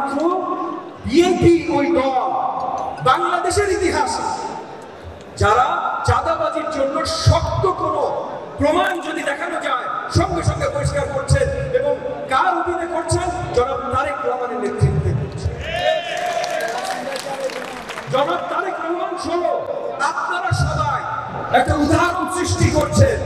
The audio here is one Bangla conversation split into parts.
একমাত্র বিএনপি ওই দল বাংলাদেশের ইতিহাসে যারা চাঁদাবাজির জন্য শক্ত কোনো প্রমাণ যদি দেখানো যায় সঙ্গে সঙ্গে পরিষ্কার করছেন এবং কার অধীনে করছেন? জনাব তারেক রহমানের নেতৃত্বে করছেন। জনাব তারেক রহমান সহ আপনারা সবাই একটা উদাহরণ সৃষ্টি করছেন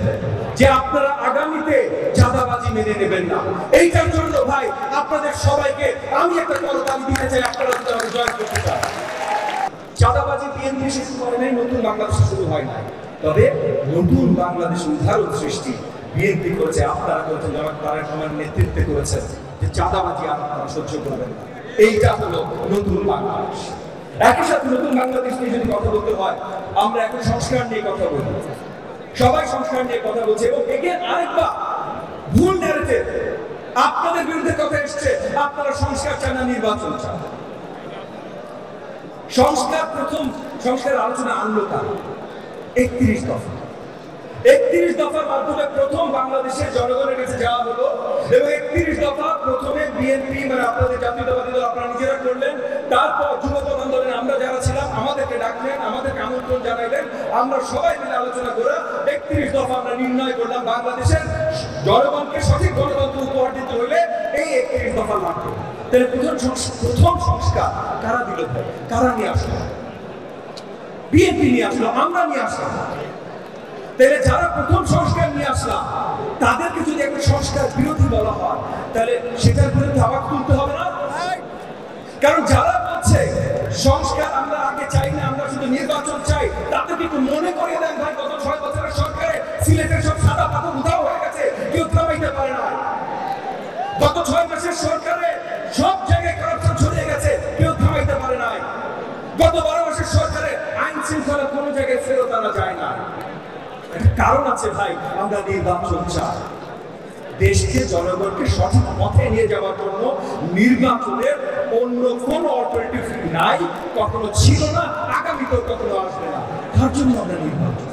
যে আপনারা আগামীতে চাঁদাবাজি মেনে নেবেন না। এইটার জন্য ভাই আপনাদের সবাইকে আমি একটা করতালি দিতে চাই, আপনারা জয় করতে চান। চাঁদাবাজি বিএনপি শুরু করে নাই, নতুন বাংলাদেশ শুরু হয় নাই, তবে নতুন বাংলাদেশ উদাহরণ সৃষ্টি বিএনপি করেছে, আপনারা করেছেন, জনাব তারেক রহমানের নেতৃত্বে করেছেন যে চাঁদাবাজি আপনারা সহ্য করবেন না। এইটা হলো নতুন বাংলাদেশ। একই সাথে নতুন বাংলাদেশ নিয়ে যদি কথা বলতে হয়, আমরা এখন সংস্কার নিয়ে কথা বলি, সবাই সংস্কার নিয়ে কথা বলছে এবং এগেন আরেকবার ভুল ন্যারেটিভ আপনাদের বিরুদ্ধে কথা এসছে, আপনারা সংস্কার চান না নির্বাচন চান। সংস্কার প্রথম সংস্কার আলোচনা আনলো তারা 31 দফা। 31 দফার মাধ্যমে প্রথম বাংলাদেশের জনগণের কাছে যাওয়া হলো এবং 31 দফা প্রথমে বিএনপি মানে আপনাদের জাতীয়তাবাদী দল আপনারা নিজেরা করলেন, তারপর যুবদল আন্দোলনে আমরা যারা ছিলাম আমাদেরকে ডাকলেন, আমাদেরকে আমন্ত্রণ জানাইলেন, আমরা সবাই মিলে আলোচনা করে 31 দফা আমরা নির্ণয় করলাম বাংলাদেশের জনগণকে সঠিক গণতন্ত্র উপহার দিতে হলে এই 31 দফা লাগবে। তাহলে প্রথম সংস্কার কারা দিল? কারা নিয়ে আসলো? বিএনপি নিয়ে আসলো, আমরা নিয়ে আসলাম। তাহলে যারা প্রথম সংস্কার নিয়ে আসলাম তাদেরকে যদি একটা সংস্কার বিরোধী বলা হয় তাহলে সেটার বিরুদ্ধে আওয়াজ তুলতে হবে না? কারণ যারা বলছে সংস্কার আমরা আগে চাই না, আমরা শুধু নির্বাচন চাই, তাদেরকে একটু মনে করিয়ে দেন ভাই, গত 6 বছরের সরকারে সিলেটের সব সাদা পাথর উধাও হয়ে গেছে, কেউ থামাইতে পারে না। গত 6 মাসের সরকারে সব জায়গায় কারাপশন ছড়িয়ে গেছে, কেউ থামাইতে পারে নাই। গত 12 মাসের সরকারে আইন শৃঙ্খলা কোনো জায়গায় ফেরত আনা যায় না। কারণ আছে ভাই, আমরা নির্বাচন চাই। দেশকে জনগণকে সঠিক পথে নিয়ে যাওয়ার জন্য নির্বাচনের অন্য কোনো অল্টারনেটিভ নাই, কখনো ছিল না, আগামীতেও কখনো আসবে না। তার জন্য আমরা নির্বাচন